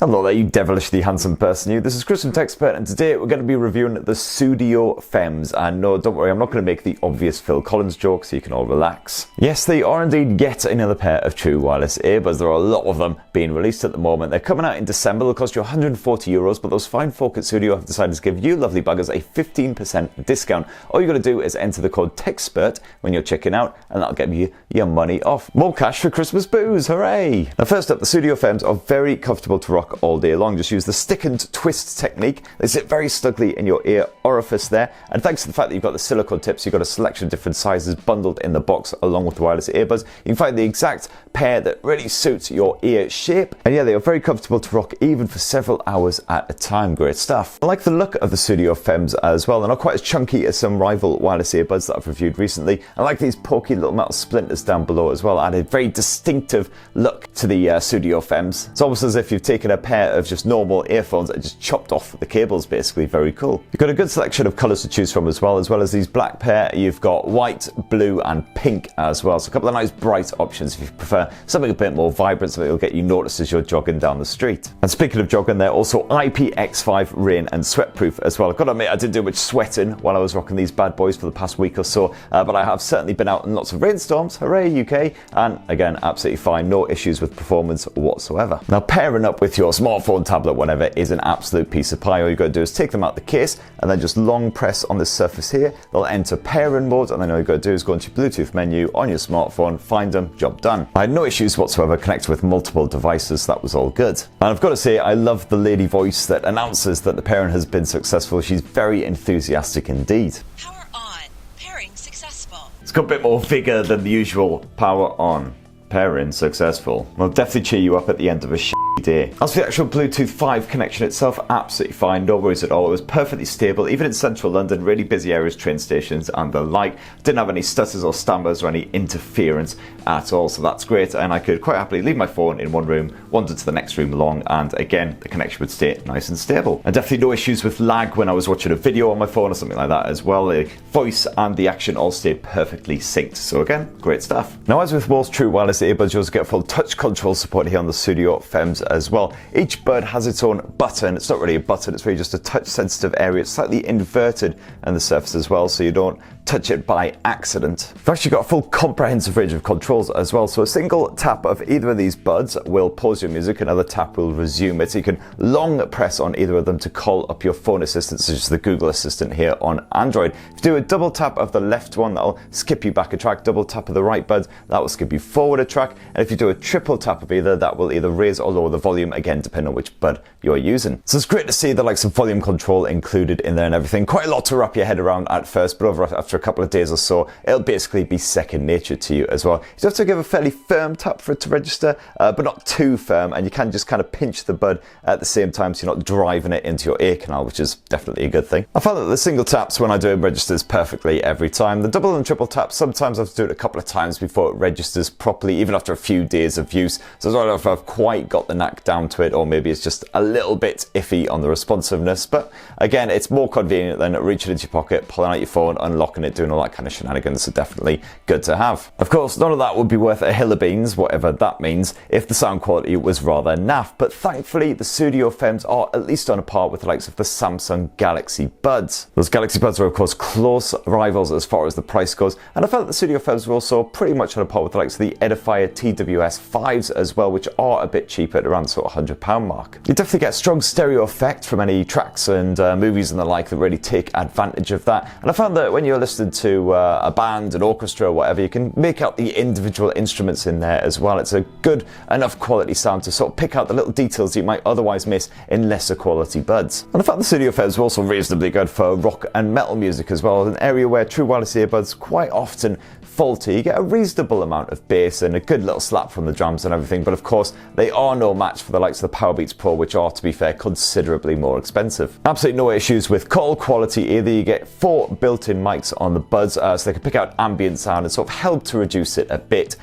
Hello there, you devilishly handsome person you. This is Chris from TechSpert, and today we're going to be reviewing the Sudio Fems. And no, don't worry, I'm not going to make the obvious Phil Collins joke, so you can all relax. Yes, they are indeed yet another pair of true wireless earbuds. There are a lot of them being released at the moment. They're coming out in December. They'll cost you €140, but those fine folk at Sudio have decided to give you lovely buggers a 15% discount. All you got to do is enter the code TechSpert when you're checking out, and that'll get you your money off. More cash for Christmas booze, hooray! Now first up, the Sudio Fems are very comfortable to rock all day long. Just use the stick and twist technique. They sit very snugly in your ear orifice there, and thanks to the fact that you've got the silicone tips, you've got a selection of different sizes bundled in the box along with the wireless earbuds. You can find the exact pair that really suits your ear shape, and yeah, they are very comfortable to rock even for several hours at a time. Great stuff. I like the look of the Sudio Fems as well. They're not quite as chunky as some rival wireless earbuds that I've reviewed recently. I like these pokey little metal splinters down below as well, add a very distinctive look to the Sudio Fems. It's almost as if you've taken a pair of just normal earphones and just chopped off the cables, basically. Very cool. You've got a good selection of colours to choose from as well as these black pair. You've got white, blue and pink as well, so a couple of nice bright options if you prefer something a bit more vibrant, something that'll get you noticed as you're jogging down the street. And speaking of jogging, they're also IPX5 rain and sweat proof as well. I've got to admit, I didn't do much sweating while I was rocking these bad boys for the past week or so, but I have certainly been out in lots of rainstorms, hooray UK, and again, absolutely fine, no issues with performance whatsoever. Now pairing up with your smartphone, tablet, whatever is an absolute piece of pie. All you've got to do is take them out the case and then just long press on this surface here. They'll enter pairing mode, and then all you've got to do is go into your Bluetooth menu on your smartphone, find them, job done. I had no issues whatsoever connecting with multiple devices, so that was all good. And I've got to say, I love the lady voice that announces that the pairing has been successful. She's very enthusiastic indeed. Power on, pairing successful. It's got a bit more vigour than the usual power on. Pairing successful. Will definitely cheer you up at the end of a day. As for the actual Bluetooth 5 connection itself, absolutely fine, no worries at all. It was perfectly stable, even in central London, really busy areas, train stations and the like. Didn't have any stutters or stammers or any interference at all, so that's great. And I could quite happily leave my phone in one room, wander to the next room along, and again, the connection would stay nice and stable. And definitely no issues with lag when I was watching a video on my phone or something like that as well. The voice and the action all stayed perfectly synced. So again, great stuff. Now, as with most true wireless earbuds, you also get full touch control support here on the Sudio Fems as well. Each bud has its own button. It's not really a button, it's really just a touch sensitive area. It's slightly inverted on the surface as well, so you don't touch it by accident. You've actually got a full comprehensive range of controls as well, so a single tap of either of these buds will pause your music, another tap will resume it, so you can long press on either of them to call up your phone assistant, such as the Google Assistant here on Android. If you do a double tap of the left one, that'll skip you back a track, double tap of the right bud, that will skip you forward a track, and if you do a triple tap of either, that will either raise or lower the volume, again depending on which bud you're using. So it's great to see the likes of volume control included in there and everything. Quite a lot to wrap your head around at first, but after a couple of days or so, it'll basically be second nature to you as well. You have to give a fairly firm tap for it to register, but not too firm, and you can just kind of pinch the bud at the same time so you're not driving it into your ear canal, which is definitely a good thing. I found that the single taps when I do it registers perfectly every time. The double and triple taps, sometimes I have to do it a couple of times before it registers properly, even after a few days of use. So I don't know if I've quite got the knack down to it, or maybe it's just a little bit iffy on the responsiveness, but again, it's more convenient than reaching into your pocket, pulling out your phone, unlocking it, doing all that kind of shenanigans, so definitely good to have. Of course, none of that would be worth a hill of beans, whatever that means, if the sound quality was rather naff, but thankfully the Sudio Fems are at least on a par with the likes of the Samsung Galaxy Buds. Those Galaxy Buds are of course close rivals as far as the price goes, and I felt that the Sudio Fems were also pretty much on a par with the likes of the Edifier TWS5s as well, which are a bit cheaper at around sort of £100 mark. You definitely get strong stereo effect from any tracks and movies and the like that really take advantage of that, and I found that when you're listening to a band, an orchestra, or whatever, you can make out the individual instruments in there as well. It's a good enough quality sound to sort of pick out the little details you might otherwise miss in lesser quality buds. And I found the Sudio Fems were also reasonably good for rock and metal music as well, an area where true wireless earbuds quite often falter. You get a reasonable amount of bass and a good little slap from the drums and everything, but of course they are no match for the likes of the Powerbeats Pro, which are, to be fair, considerably more expensive. Absolutely no issues with call quality either. You get 4 built-in mics on the buds so they can pick out ambient sound and sort of help to reduce it a bit.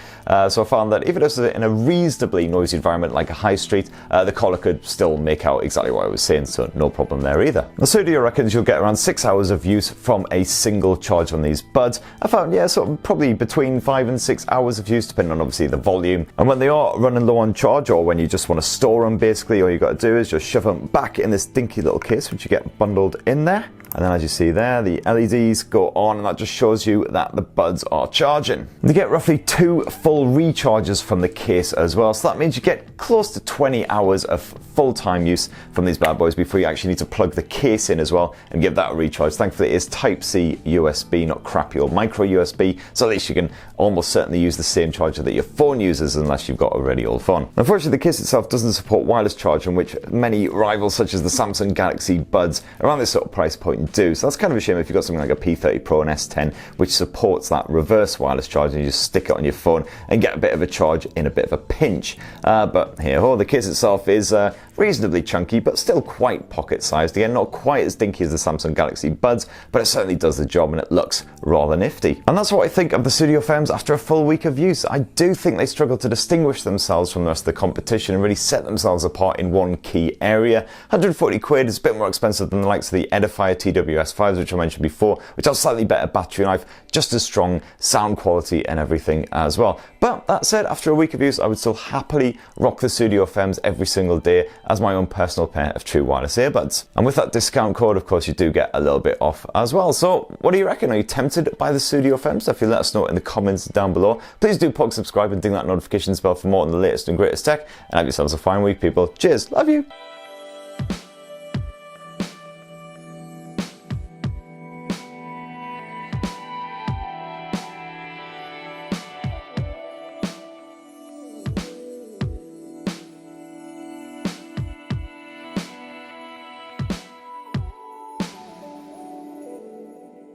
So I found that if it was in a reasonably noisy environment like a high street, the collar could still make out exactly what I was saying, so no problem there either. Now, Sudio reckons you'll get around 6 hours of use from a single charge on these buds. I found, yeah, sort of probably between 5 and 6 hours of use, depending on obviously the volume. And when they are running low on charge, or when you just want to store them, basically all you got to do is just shove them back in this dinky little case, which you get bundled in there. And then as you see there, the LEDs go on, and that just shows you that the buds are charging. You get roughly 2 full recharges from the case as well, so that means you get close to 20 hours of full-time use from these bad boys before you actually need to plug the case in as well and give that a recharge. Thankfully it is Type-C USB, not crappy old micro USB, so at least you can almost certainly use the same charger that your phone uses unless you've got a really old phone. Unfortunately, the case itself doesn't support wireless charging, which many rivals such as the Samsung Galaxy Buds around this sort of price point do. So that's kind of a shame if you've got something like a P30 Pro and S10 which supports that reverse wireless charging. You just stick it on your phone and get a bit of a charge in a bit of a pinch. But here, the case itself is reasonably chunky, but still quite pocket-sized. Again, not quite as dinky as the Samsung Galaxy Buds, but it certainly does the job and it looks rather nifty. And that's what I think of the Sudio Fems after a full week of use. I do think they struggle to distinguish themselves from the rest of the competition and really set themselves apart in one key area. 140 quid is a bit more expensive than the likes of the Edifier TWS5s, which I mentioned before, which have slightly better battery life, just as strong sound quality and everything as well. But that said, after a week of use, I would still happily rock the Sudio Fems every single day as my own personal pair of true wireless earbuds. And with that discount code, of course, you do get a little bit off as well. So what do you reckon? Are you tempted by the Sudio Fems? If you let us know in the comments down below. Please do subscribe and ding that notifications bell for more on the latest and greatest tech. And have yourselves a fine week, people. Cheers. Love you.